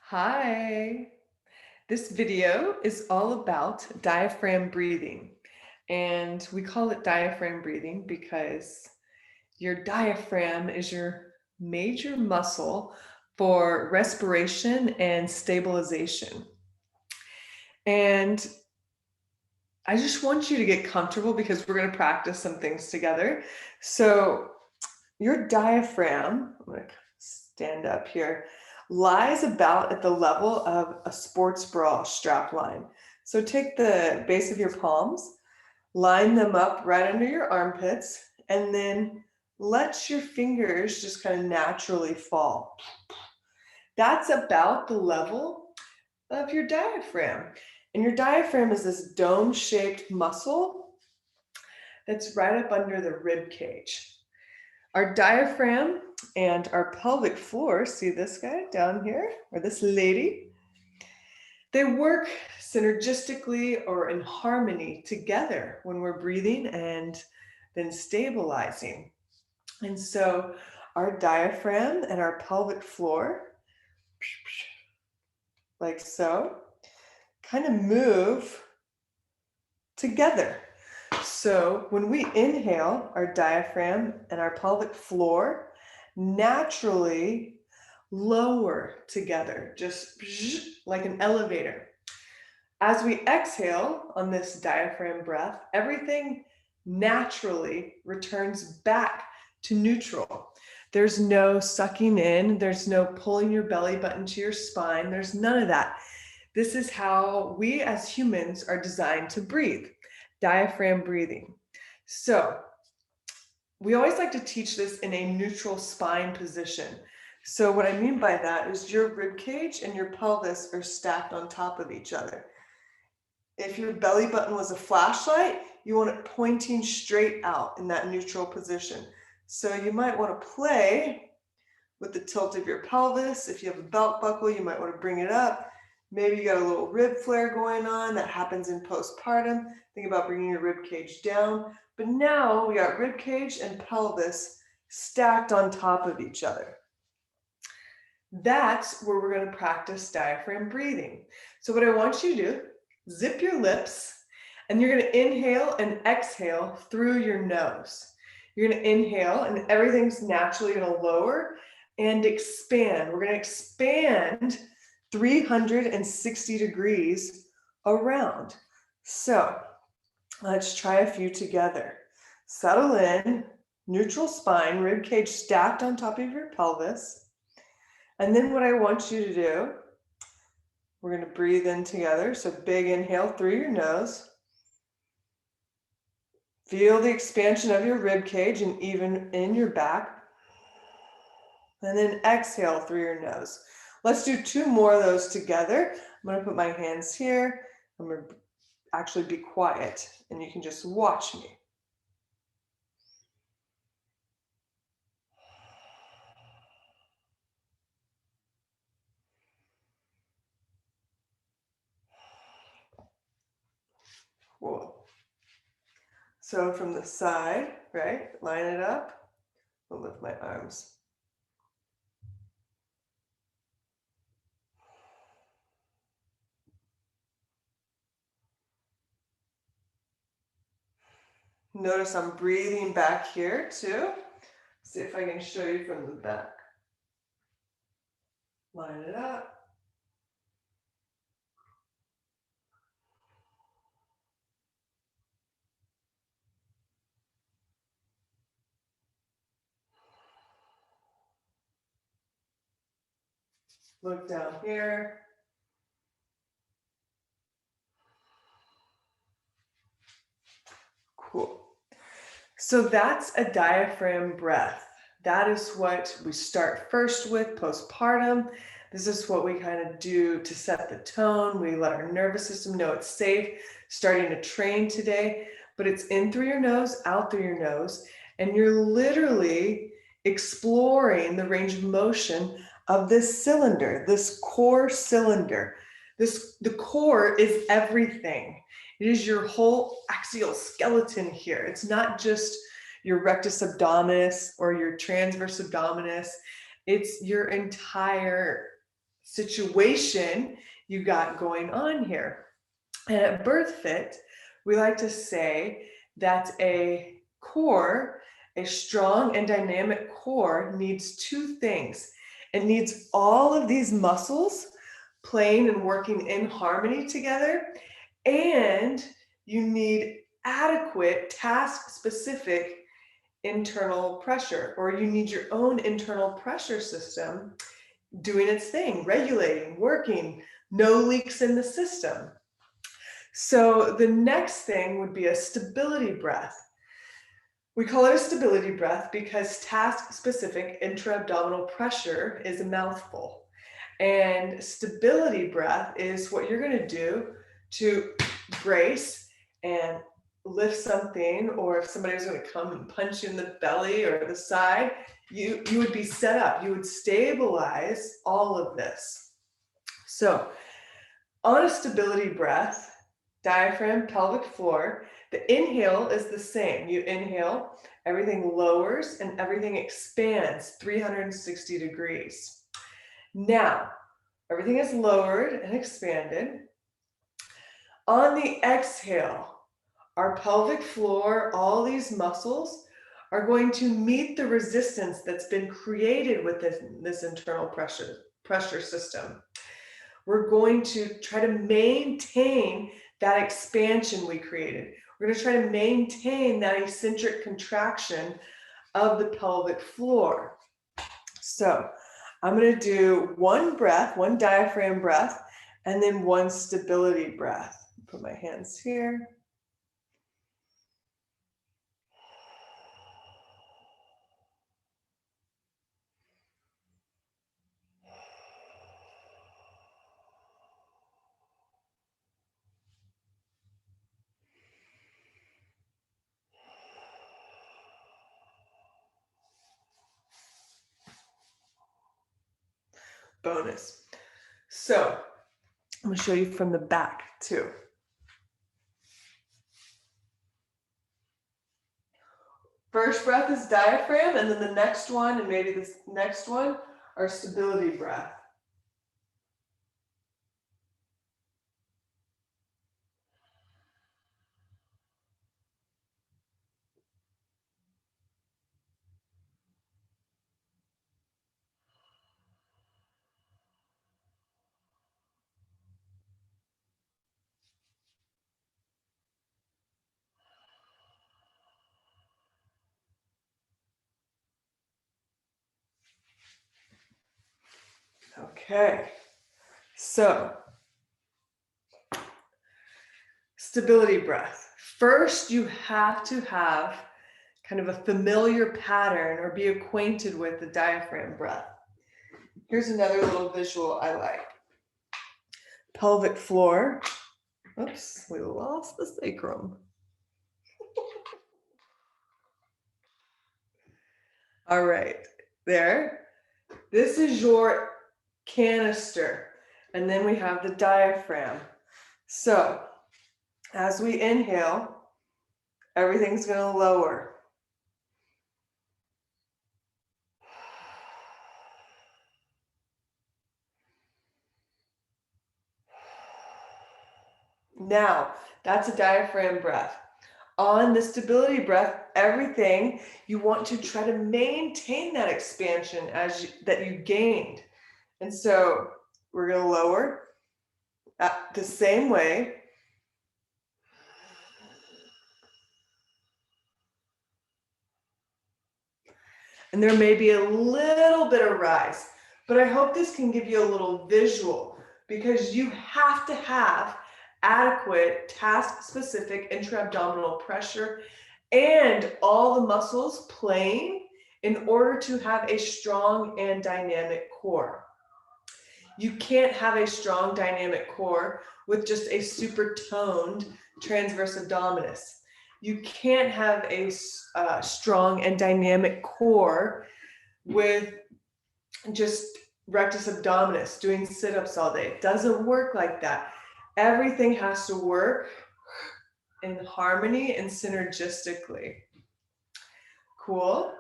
Hi. This video is all about diaphragm breathing. And we call it diaphragm breathing because your diaphragm is your major muscle for respiration and stabilization. And I just want you to get comfortable because we're going to practice some things together. So, your diaphragm, I'm going to stand up here, lies about at the level of a sports bra strap line. So take the base of your palms, line them up right under your armpits, and then let your fingers just kind of naturally fall. That's about the level of your diaphragm. And your diaphragm is this dome-shaped muscle that's right up under the rib cage. Our diaphragm and our pelvic floor, see this guy down here, or this lady, they work synergistically or in harmony together when we're breathing and then stabilizing. And so our diaphragm and our pelvic floor, like so, kind of move together. So when we inhale, our diaphragm and our pelvic floor naturally lower together, just like an elevator. As we exhale on this diaphragm breath, everything naturally returns back to neutral. There's no sucking in, there's no pulling your belly button to your spine, there's none of that. This is how we as humans are designed to breathe, diaphragm breathing. So we always like to teach this in a neutral spine position. So what I mean by that is your rib cage and your pelvis are stacked on top of each other. If your belly button was a flashlight, you want it pointing straight out in that neutral position. So you might want to play with the tilt of your pelvis. If you have a belt buckle, you might want to bring it up. Maybe you got a little rib flare going on. That happens in postpartum. Think about bringing your rib cage down. But now we got rib cage and pelvis stacked on top of each other. That's where we're going to practice diaphragm breathing. So what I want you to do, zip your lips, and you're going to inhale and exhale through your nose. You're going to inhale and everything's naturally going to lower and expand. We're going to expand 360 degrees around. So let's try a few together. Settle in, neutral spine, rib cage stacked on top of your pelvis. And then what I want you to do, we're going to breathe in together. So big inhale through your nose. Feel the expansion of your rib cage and even in your back. And then exhale through your nose. Let's do 2 more of those together. I'm going to put my hands here. I'm going to actually be quiet and you can just watch me. Cool. So from the side, right, line it up. I'll lift my arms. Notice I'm breathing back here too. See if I can show you from the back. Line it up. Look down here. Cool. So that's a diaphragm breath. That is what we start first with postpartum. This is what we kind of do to set the tone. We let our nervous system know it's safe, starting to train today, but it's in through your nose, out through your nose, and you're literally exploring the range of motion of this cylinder, this core cylinder. The core is everything. It is your whole axial skeleton here. It's not just your rectus abdominis or your transverse abdominis. It's your entire situation you got going on here. And at BIRTHFIT, we like to say that a core, a strong and dynamic core, needs two things. It needs all of these muscles playing and working in harmony together, and you need adequate task-specific internal pressure, or you need your own internal pressure system doing its thing, regulating, working, no leaks in the system. So the next thing would be a stability breath. We call it a stability breath because task-specific intra-abdominal pressure is a mouthful. And stability breath is what you're going to do to brace and lift something, or if somebody was going to come and punch you in the belly or the side, you would be set up. You would stabilize all of this. So on a stability breath, diaphragm, pelvic floor, the inhale is the same. You inhale, everything lowers and everything expands 360 degrees. Now, everything is lowered and expanded. On the exhale, our pelvic floor, all these muscles are going to meet the resistance that's been created with this internal pressure system. We're going to try to maintain that expansion we created. We're going to try to maintain that eccentric contraction of the pelvic floor. So I'm going to do one breath, one diaphragm breath, and then one stability breath. Put my hands here. Bonus. So I'm going to show you from the back too. First breath is diaphragm, and then the next one, and maybe this next one, are stability breath. Okay, so stability breath. First, you have to have kind of a familiar pattern or be acquainted with the diaphragm breath. Here's another little visual I like. Pelvic floor. Oops, we lost the sacrum. All right, there. This is your canister, and then we have the diaphragm. So as we inhale, everything's going to lower. Now, that's a diaphragm breath. On the stability breath, everything, you want to try to maintain that expansion that you gained. And so we're going to lower the same way. And there may be a little bit of rise, but I hope this can give you a little visual, because you have to have adequate task-specific intra-abdominal pressure and all the muscles playing in order to have a strong and dynamic core. You can't have a strong dynamic core with just a super toned transverse abdominis. You can't have a strong and dynamic core with just rectus abdominis doing sit-ups all day. It doesn't work like that. Everything has to work in harmony and synergistically. Cool?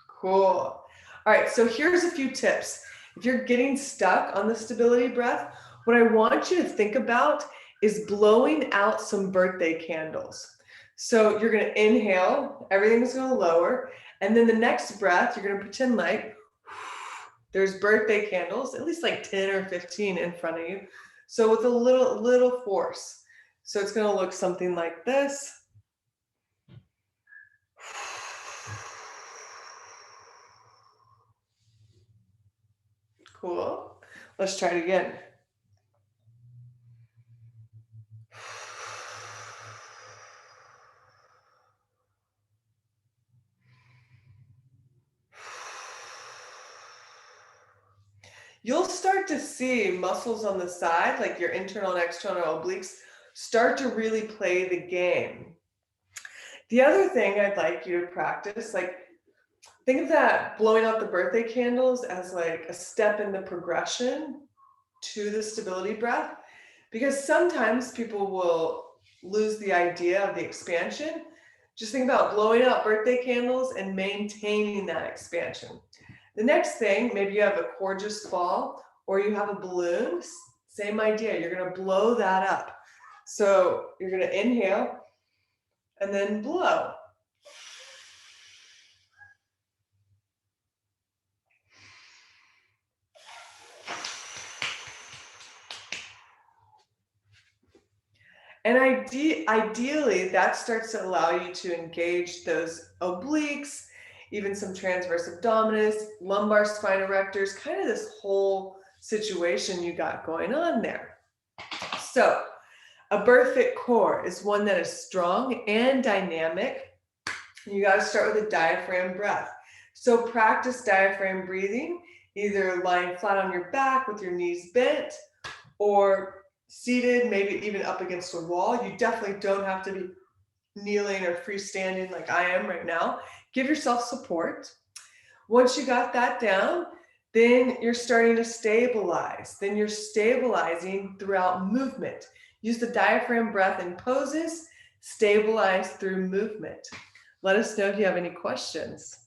Cool. All right, so here's a few tips. If you're getting stuck on the stability breath, what I want you to think about is blowing out some birthday candles. So you're going to inhale, everything's going to lower, and then the next breath, you're going to pretend like there's birthday candles, at least like 10 or 15 in front of you. So with a little force. So it's going to look something like this. Cool. Let's try it again. You'll start to see muscles on the side, like your internal and external obliques, start to really play the game. The other thing I'd like you to practice, like, think of that blowing out the birthday candles as like a step in the progression to the stability breath, because sometimes people will lose the idea of the expansion. Just think about blowing out birthday candles and maintaining that expansion. The next thing, maybe you have a gorgeous ball or you have a balloon, same idea. You're going to blow that up. So you're going to inhale and then blow. And ideally, that starts to allow you to engage those obliques, even some transverse abdominis, lumbar spine erectors, kind of this whole situation you got going on there. So a BIRTHFIT core is one that is strong and dynamic. You got to start with a diaphragm breath. So practice diaphragm breathing, either lying flat on your back with your knees bent, or seated, maybe even up against a wall. You definitely don't have to be kneeling or freestanding like I am right now. Give yourself support. Once you got that down, then you're starting to stabilize. Then you're stabilizing throughout movement. Use the diaphragm breath in poses, stabilize through movement. Let us know if you have any questions.